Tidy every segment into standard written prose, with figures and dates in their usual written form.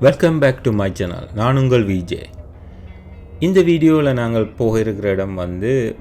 Welcome back to my channel. நான் உங்கள் விஜய். இந்த வீடியோவில் நாங்கள் போக இருக்கிற இடம்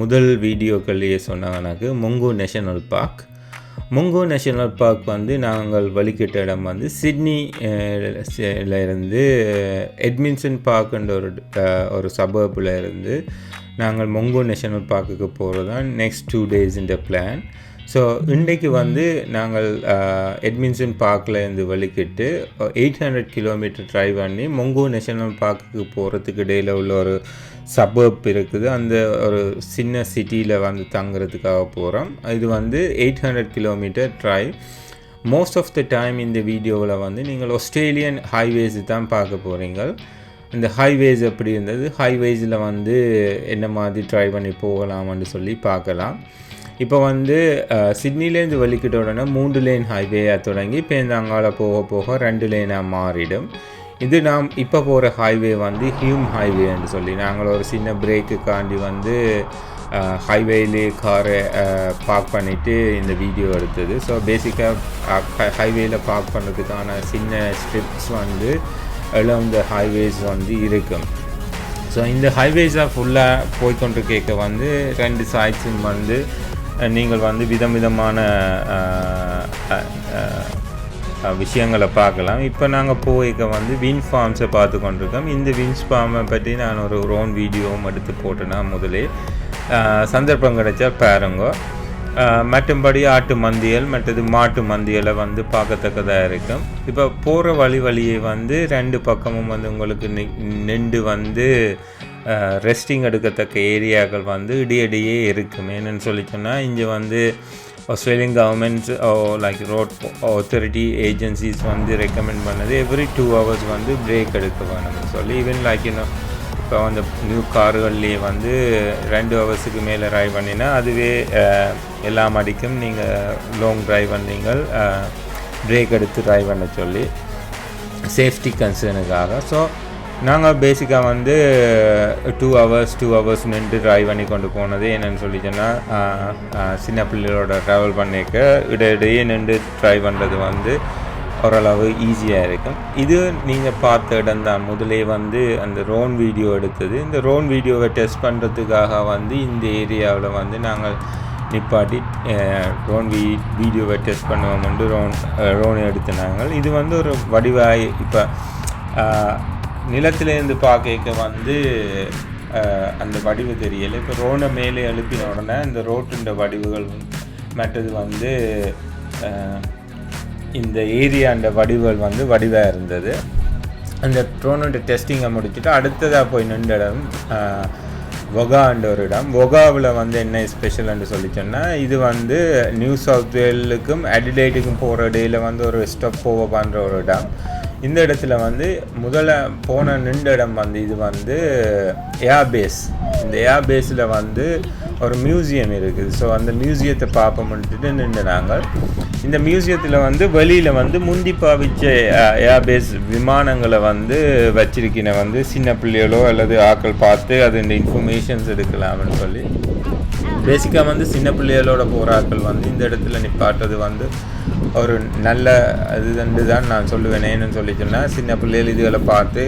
முதல் வீடியோக்கள்லேயே சொன்னாங்கனாக்கு முங்கோ நேஷனல் பார்க். முங்கோ நேஷனல் பார்க் நாங்கள் வழிகிட்ட இடம் சிட்னியில் இருந்து எட்மின்சன் பார்க்குன்ற ஒரு சபர்பில் இருந்து நாங்கள் முங்கோ நேஷனல் பார்க்குக்கு போகிறது தான் நெக்ஸ்ட் 2 days இந்த பிளான். ஸோ இன்றைக்கு நாங்கள் எட்மின்சன் பார்க்கில் இருந்து வலிக்கிட்டு 800 கிலோமீட்டர் ட்ரைவ் பண்ணி முங்கோ நேஷனல் பார்க்குக்கு போகிறதுக்கு இடையில் உள்ள ஒரு சபர்ப் இருக்குது. அந்த ஒரு சின்ன சிட்டியில் தங்குறதுக்காக போகிறோம். இது 800 kilometre drive. Most of the time இந்த வீடியோவில் நீங்கள் ஆஸ்திரேலியன் ஹைவேஸ் தான் பார்க்க போகிறீங்க. இந்த ஹைவேஸ் எப்படி இருந்தது, ஹைவேஸில் என்ன மாதிரி ட்ரை பண்ணி போகலாம்னு சொல்லி பார்க்கலாம். இப்போ சிட்னிலேருந்து வலிக்கிட்ட உடனே 3 லேன் ஹைவேயாக தொடங்கி பேந்தாங்கால போக போக 2 லேனாக மாறிடும். இது நாம் இப்போ போகிற ஹைவே ஹியூம் ஹைவேன்னு சொல்லி நாங்கள் ஒரு சின்ன பிரேக்குக்காண்டி ஹைவேலே காரை பார்க் பண்ணிவிட்டு இந்த வீடியோ எடுத்தது. ஸோ பேசிக்காக ஹைவேயில் பார்க் பண்ணுறதுக்கான சின்ன ஸ்ட்ரிப்ஸ் எல்லாம் இந்த ஹைவேஸ் இருக்கும். ஸோ இந்த ஹைவேஸாக ஃபுல்லாக போய்கொண்டு கேட்க 2 சைட்ஸும் நீங்கள் விதமான விஷயங்களை பார்க்கலாம். இப்போ நாங்கள் போய்க்க வின் ஃபார்ம்ஸை பார்த்து கொண்டிருக்கோம். இந்த வின்ஸ் ஃபார்மை பற்றி நான் ஒரு ஓன் வீடியோவும் எடுத்து போட்டேன்னா முதலே சந்தர்ப்பம் கிடைச்சா பாருங்க. மற்றபடி ஆட்டு மந்தியல் மற்றது மாட்டு மந்தியலை பார்க்கத்தக்கதாக இருக்கும். இப்போ போகிற வழியே 2 பக்கமும் உங்களுக்கு நின்று ரெஸ்டிங் எடுக்கத்தக்க ஏரியாக்கள் இடையிடையே இருக்கும். என்னென்னு சொல்லி சொன்னால் இங்கே Australian governments like road authority agencies recommend பண்ணது எவ்ரி 2 hours பிரேக் எடுக்க வேணும்னு சொல்லி. ஈவன் லைக் இப்போ நியூ கார்கள்லேயே 2 hours மேலே ட்ரைவ் பண்ணினா அதுவே எல்லாம் அடிக்கும். நீங்கள் லாங் ட்ரைவ் வந்தீங்க பிரேக் எடுத்து ட்ரைவ் பண்ண சொல்லி சேஃப்டி கன்சர்னுக்காக. ஸோ நாங்கள் பேசிக்காக 2 hours நின்று ட்ரைவ் பண்ணி கொண்டு போனது. என்னென்னு சொல்லி சொன்னால் சின்ன பிள்ளைகளோட ட்ராவல் பண்ணிக்க இடையிடையே நின்று ட்ரைவ் பண்ணுறது ஓரளவு ஈஸியாக இருக்கும். இது நீங்கள் பார்த்த இடம் தான் முதலே அந்த ரோன் வீடியோ எடுத்தது. இந்த ரோன் வீடியோவை டெஸ்ட் பண்ணுறதுக்காக இந்த ஏரியாவில் நாங்கள் நிப்பாட்டி ரோன் வீடியோவை டெஸ்ட் பண்ணுவோம் ரோன் எடுத்துனாங்க. இது ஒரு வடிவாய் இப்போ நிலத்திலேருந்து பார்க்க அந்த வடிவு தெரியலை. இப்போ ரோனை மேலே எழுப்பின உடனே இந்த ரோட்டுன்ற வடிவுகள் மற்றது இந்த ஏரியாண்ட வடிவுகள் வடிவாக இருந்தது. அந்த ட்ரோனோட டெஸ்டிங்கை முடிச்சுட்டு அடுத்ததாக போய் நின்ற இடம் வொகான்ற ஒரு இடம். வொகாவில் என்ன ஸ்பெஷல்னு சொல்லி சொன்னால் இது நியூ சவுத் வேலுக்கும் அடிலைட்டுக்கும் போகிற இடையில் ஒரு ஸ்டாப் ஓவர் பண்ணுற ஒரு இடம். இந்த இடத்துல முதல்ல போன நின்ற இடம் இது ஏர்பேஸ். இந்த ஏர்பேஸில் ஒரு மியூசியம் இருக்குது. ஸோ அந்த மியூசியத்தை பார்ப்போம்னுட்டு நின்று நாங்கள் இந்த மியூசியத்தில் வெளியில் முந்தி பாவிச்ச ஏர்பேஸ் விமானங்களை வச்சிருக்கின சின்ன பிள்ளைகளோ அல்லது ஆக்கள் பார்த்து அது இந்த இன்ஃபர்மேஷன்ஸ் எடுக்கலாம்னு சொல்லி பேசிக்காக சின்ன பிள்ளைகளோட போகிற ஆக்கள் இந்த இடத்துல நிப்பாட்டுறது ஒரு நல்ல இது தான் நான் சொல்லுவேன். ஏன்னு சொல்லி சொன்னால் சின்ன பிள்ளைகள் இதுகளை பார்த்து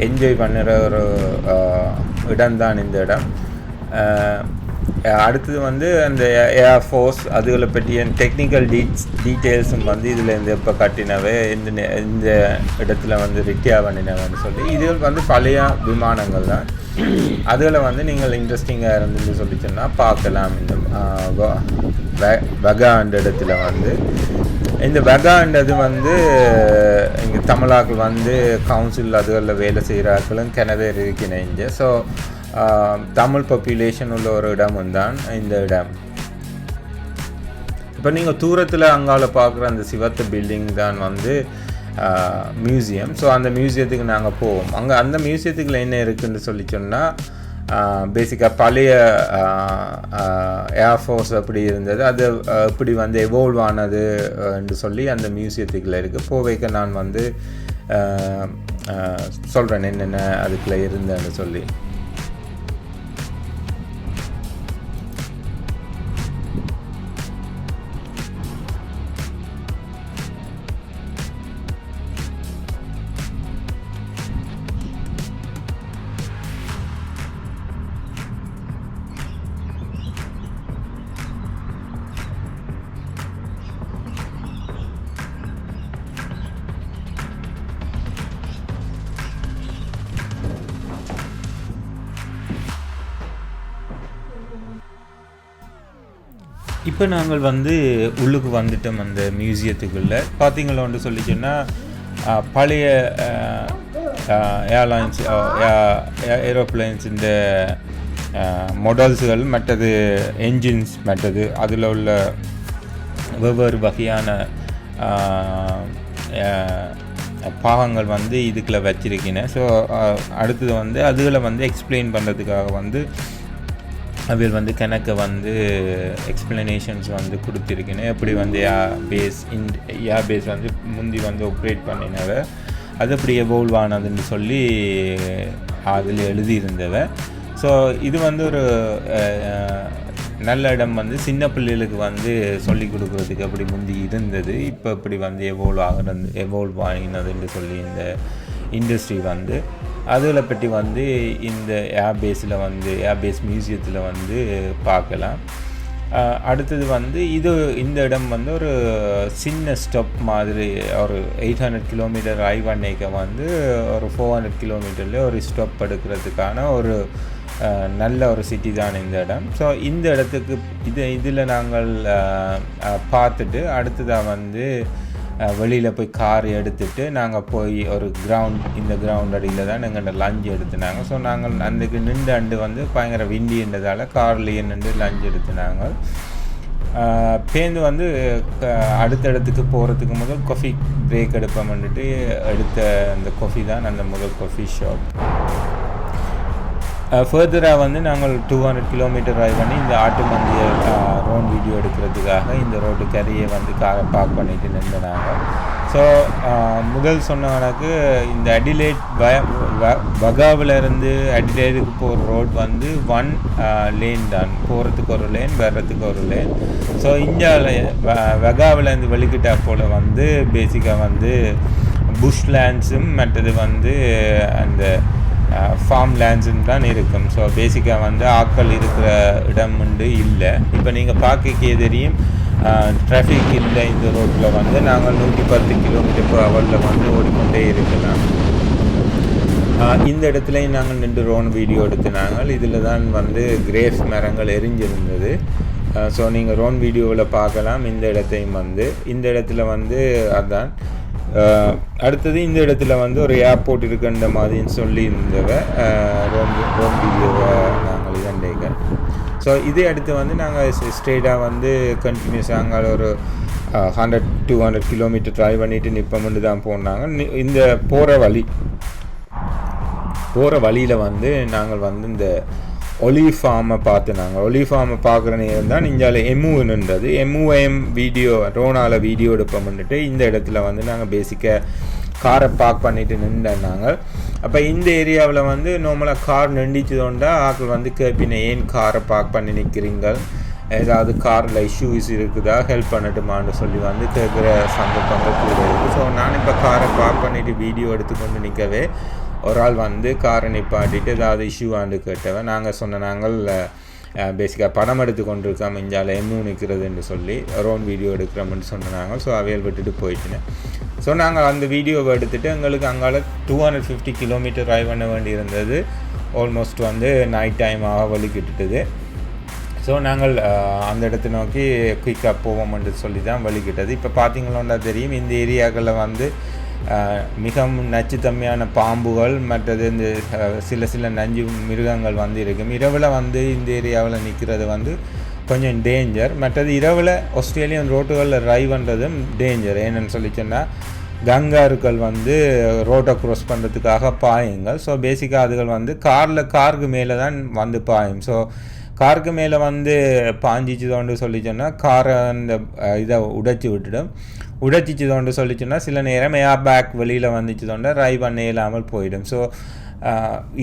என்ஜாய் பண்ணுற ஒரு இடம்தான் இந்த இடம். அடுத்தது அந்த ஏர்ஃபோர்ஸ் அதுகளை பற்றிய டெக்னிக்கல் டீட்டெயில்ஸும் இதில் எப்போ கட்டினவை இந்த இடத்துல ரிட்டியாக பண்ணினவன்னு சொல்லி இது பழைய விமானங்கள் தான். அதில் நீங்கள் இன்ட்ரெஸ்டிங்காக இருந்துன்னு சொல்லி சொன்னால் பார்க்கலாம். இந்த வகான்ற இடத்துல இந்த வகான்றது இங்கே தமிழாக்கள் கவுன்சில் அதுகளில் வேலை செய்கிறாக்களும் கிணவேர் இருக்கிறேன் இங்கே. ஸோ தமிழ் பாப்புலேஷன் உள்ள ஒரு இடமும் தான் இந்த இடம். இப்போ நீங்கள் தூரத்தில் அங்கால பார்க்குற அந்த சிவத்த பில்டிங் தான் மியூசியம். ஸோ அந்த மியூசியத்துக்கு நாங்கள் போவோம். அங்கே அந்த மியூசியத்துக்குள்ள என்ன இருக்குதுன்னு சொல்லி சொன்னால் பேசிக்காக பழைய ஏர்ஃபோர்ஸ் அப்படி இருந்தது, அது எப்படி எவோல்வ் ஆனது என்று சொல்லி அந்த மியூசியத்துக்குள்ளே இருக்குது. போவைக்க நான் சொல்கிறேன் என்னென்ன அதுக்குள்ளே இருந்தேன்னு சொல்லி. இப்போ நாங்கள் வந்து உள்ளுக்கு வந்துட்டோம் அந்த மியூசியத்துக்குள்ளே. பார்த்தீங்களோன்னு சொல்லி சொன்னால் பழைய ஏர்லைன்ஸ் ஏரோப்ளைன்ஸ் இந்த மாடல்ஸுகள் மற்றது என்ஜின்ஸ் மற்றது அதில் உள்ள வெவ்வேறு வகையான பாகங்கள் வந்து இதுக்குள்ள வச்சிருக்கேன். ஸோ அடுத்தது வந்து அதுகளை வந்து எக்ஸ்பிளைன் பண்ணுறதுக்காக வந்து அவையில் வந்து கணக்கை வந்து எக்ஸ்பிளனேஷன்ஸ் வந்து கொடுத்துருக்கேன். எப்படி வந்து ஏர் பேஸ் வந்து முந்தி வந்து ஆப்ரேட் பண்ணினவை அது எப்படி எவோல்வ் ஆனதுன்னு சொல்லி அதில் எழுதியிருந்தவை. ஸோ இது வந்து ஒரு நல்ல இடம் வந்து சின்ன பிள்ளைகளுக்கு வந்து சொல்லி கொடுக்குறதுக்கு அப்படி முந்தி இருந்தது. இப்போ இப்படி வந்து எவோல்வ் ஆகினதுன்னு சொல்லி இந்த இண்டஸ்ட்ரி வந்து அதில் பற்றி வந்து இந்த ஏர்பேஸ் மியூசியத்தில் வந்து பார்க்கலாம். அடுத்தது வந்து இந்த இடம் வந்து ஒரு சின்ன ஸ்டாப் மாதிரி ஒரு 800 கிலோமீட்டர் ட்ரைவ் பண்ணிக்க வந்து ஒரு 400 கிலோமீட்டரில் ஒரு ஸ்டாப் எடுக்கிறதுக்கான ஒரு நல்ல ஒரு சிட்டி தான் இந்த இடம். ஸோ இந்த இடத்துக்கு இதில் நாங்கள் பார்த்துட்டு அடுத்ததாக வந்து வெளியில் போய் கார் எடுத்துகிட்டு நாங்கள் போய் ஒரு இந்த கிரவுண்ட் அடியில் தான் எங்கள்கிட்ட லஞ்ச் எடுத்துனாங்க. ஸோ நாங்கள் அன்றைக்கு நின்று வந்து பயங்கர விண்டின்றதால் கார்லேயே நின்று லஞ்ச் எடுத்துனாங்க. பேருந்து வந்து அடுத்த இடத்துக்கு போகிறதுக்கு முதல் காஃபி பிரேக் எடுப்போம்னுட்டு எடுத்த அந்த காஃபி தான் அந்த முதல் காஃபி ஷாப். ஃபர்தராக வந்து நாங்கள் 200 கிலோமீட்டர் ட்ரைவ் பண்ணி இந்த ஆட்டு மந்திய ரோன் வீடியோ எடுக்கிறதுக்காக இந்த ரோட்டு கரையை வந்து காரை பார்க் பண்ணிட்டு நின்றுனாங்க. ஸோ முதல் சொன்னவனுக்கு இந்த அடிலேட் வகாவிலேருந்து அடிலேடுக்கு போகிற ரோட் வந்து 1 லேன் தான், போகிறதுக்கு ஒரு லேன் வர்றதுக்கு ஒரு லேன். ஸோ இந்தியாவில் வகாவிலேருந்து வெளிக்கிட்டா போல் வந்து பேசிக்காக வந்து புஷ் லேண்ட்ஸும் மற்றது வந்து அந்த ஃபார்ம் லேண்ட்ஸுன்னு தான் இருக்கும். ஸோ பேசிக்காக வந்து ஆட்கள் இருக்கிற இடம் வந்து இல்லை. இப்போ நீங்கள் பார்க்க தெரியும் டிராஃபிக் இல்லை இந்த ரோட்டில் வந்து நாங்கள் 110 km/h வந்து ஓடிக்கொண்டே இருக்கலாம். இந்த இடத்துலையும் நாங்கள் நின்று ரோன் வீடியோ எடுத்துனாங்க. இதில் தான் வந்து கிரேப்ஸ் மரங்கள் எரிஞ்சிருந்தது. ஸோ நீங்கள் ரோன் வீடியோவில் பார்க்கலாம். இந்த இடத்தையும் வந்து இந்த இடத்துல வந்து அதான் அடுத்தது இந்த இடத்துல வந்து ஒரு ஏர்போர்ட் இருக்குன்ற மாதிரின்னு சொல்லி இருந்தவ ரோம் வீடியோவை நாங்கள் இதண்டேங்க. ஸோ இதே அடுத்து வந்து நாங்கள் ஸ்ட்ரெயிட்டாக வந்து கண்டினியூஸாக அங்கே ஒரு 100-200 கிலோமீட்டர் ட்ரைவ் பண்ணிவிட்டு நிற்போம்னு தான் போனாங்க. இந்த போகிற வழியில் வந்து நாங்கள் வந்து இந்த ஒலிவ் ஃபார்மை நாங்கள் ஒலிவ் ஃபார்மை பார்க்குற நேரம் தான் இந்தியாவில் எம்முன்றது எம்முஎம் வீடியோ ரோனால் வீடியோ எடுப்போம்னுட்டு இந்த இடத்துல வந்து நாங்கள் பேசிக்காக காரை பார்க் பண்ணிவிட்டு நின்றுனாங்க. அப்போ இந்த ஏரியாவில் வந்து நார்மலாக கார் நின்றுச்சதோண்டா ஆக்கள் வந்து கேட்பின ஏன் காரை பார்க் பண்ணி நிற்கிறீங்க, ஏதாவது காரில் இஷ்யூஸ் இருக்குதா, ஹெல்ப் பண்ணட்டுமான்னு சொல்லி வந்து கேட்குற சந்தர்ப்பங்கள் கூட இருக்குது. ஸோ நான் இப்போ காரை பார்க் பண்ணிவிட்டு வீடியோ எடுத்துக்கொண்டு நிற்கவே ஒரு ஆள் வந்து காரை நிப்பாட்டிட்டு ஏதாவது இஷ்யூ ஆண்டு கேட்டவன். நாங்கள் நாங்கள் பேசிக்காக படம் எடுத்து கொண்டு இருக்கோம் இந்தியாவில் எம்மு நிற்கிறதுன்னு சொல்லி ரோன் வீடியோ எடுக்கிறோம்னு சொன்னாங்க. ஸோ அவையில் விட்டுட்டு போயிட்டேன். ஸோ நாங்கள் அந்த வீடியோவை எடுத்துகிட்டு எங்களுக்கு அங்கால 250 கிலோமீட்டர் ட்ரைவ் பண்ண வேண்டியிருந்தது. ஆல்மோஸ்ட் வந்து நைட் டைம் வலிக்கிட்டுது. ஸோ நாங்கள் அந்த இடத்த நோக்கி குயிக்காக போவோம்னு சொல்லி தான் வலிக்கிட்டது. இப்போ பார்த்தீங்களோன்னா தெரியும் இந்த ஏரியாக்களில் வந்து மிகவும் நச்சுத்தன்மையான பாம்புகள் மற்றது இந்த சில நஞ்சு மிருகங்கள் வந்து இருக்கும். இரவில் வந்து இந்த ஏரியாவில் நிற்கிறது வந்து கொஞ்சம் டேஞ்சர். மற்றது இரவில் ஆஸ்திரேலியன் ரோட்டுகளில் ட்ரைவ் பண்ணுறதும் டேஞ்சர். ஏன்னு சொல்லி சொன்னால் கங்காருக்கள் வந்து ரோட்டை க்ராஸ் பண்ணுறதுக்காக பாயுங்கள். ஸோ பேசிக்காக அதுகள் வந்து காருக்கு மேலே தான் வந்து பாயும். ஸோ காருக்கு மேலே வந்து பாஞ்சிச்சுதோண்டு சொல்லி சொன்னால் காரை அந்த இதை உடைச்சிச்சுதோண்டு சொல்லி சொன்னால் சில நேரம் ஏர் பேக் வெளியில் வந்துச்சுதோண்டா ட்ரைவ் பண்ண இல்லாமல் போயிடும். ஸோ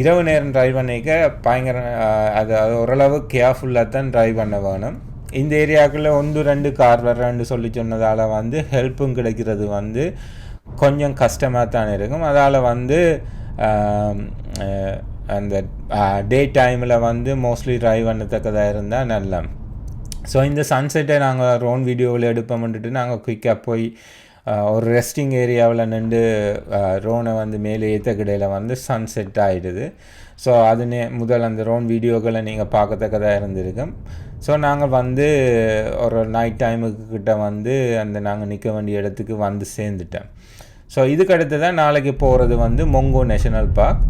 இரவு நேரம் ட்ரைவ் பண்ணிக்க பயங்கர அது ஓரளவு கேர்ஃபுல்லாக தான் ட்ரைவ் பண்ண வேணும். இந்த ஏரியாவுக்குள்ளே 1-2 கார் வர்றேன்னு சொல்லி சொன்னதால் வந்து ஹெல்ப்பும் கிடைக்கிறது வந்து கொஞ்சம் கஷ்டமாக தான் இருக்கும். அதால் வந்து அந்த டே டைமில் வந்து மோஸ்ட்லி ட்ரைவ் பண்ணத்தக்கதாக இருந்தால் நல்லா. ஸோ இந்த சன்செட்டை நாங்கள் ரோன் வீடியோவில் எடுப்போம்னுட்டு நாங்கள் குயிக்காக போய் ஒரு ரெஸ்டிங் ஏரியாவில் நின்று ரோனை வந்து மேலே ஏற்ற கடையில் வந்து சன்செட் ஆகிடுது. ஸோ அது முதல் அந்த ரோன் வீடியோக்களை நீங்கள் பார்க்கத்தக்கதாக இருந்திருக்கும். ஸோ நாங்கள் வந்து ஒரு நைட் டைமுக்கு கிட்ட வந்து அந்த நாங்கள் நிற்க வேண்டிய இடத்துக்கு வந்து சேர்ந்துட்டேன். ஸோ இதுக்கு அடுத்து தான் நாளைக்கு போகிறது வந்து மொங்கோ நேஷனல் பார்க்.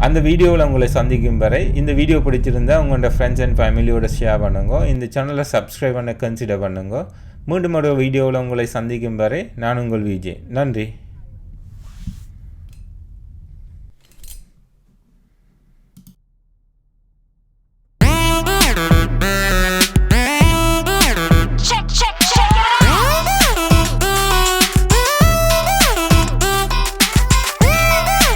அந்த வீடியோவில் உங்களை சந்திக்கும் வரை இந்த வீடியோ பிடிச்சிருந்தா உங்களோட ஃப்ரெண்ட்ஸ் அண்ட் ஃபேமிலியோட ஷேர் பண்ணுங்க. இந்த சேனலை சப்ஸ்கிரைப் பண்ண கன்சிடர் பண்ணுங்க. மீண்டும் ஒரு வீடியோவில் உங்களை சந்திக்கும் வரை நான் உங்கள் விஜய். நன்றி.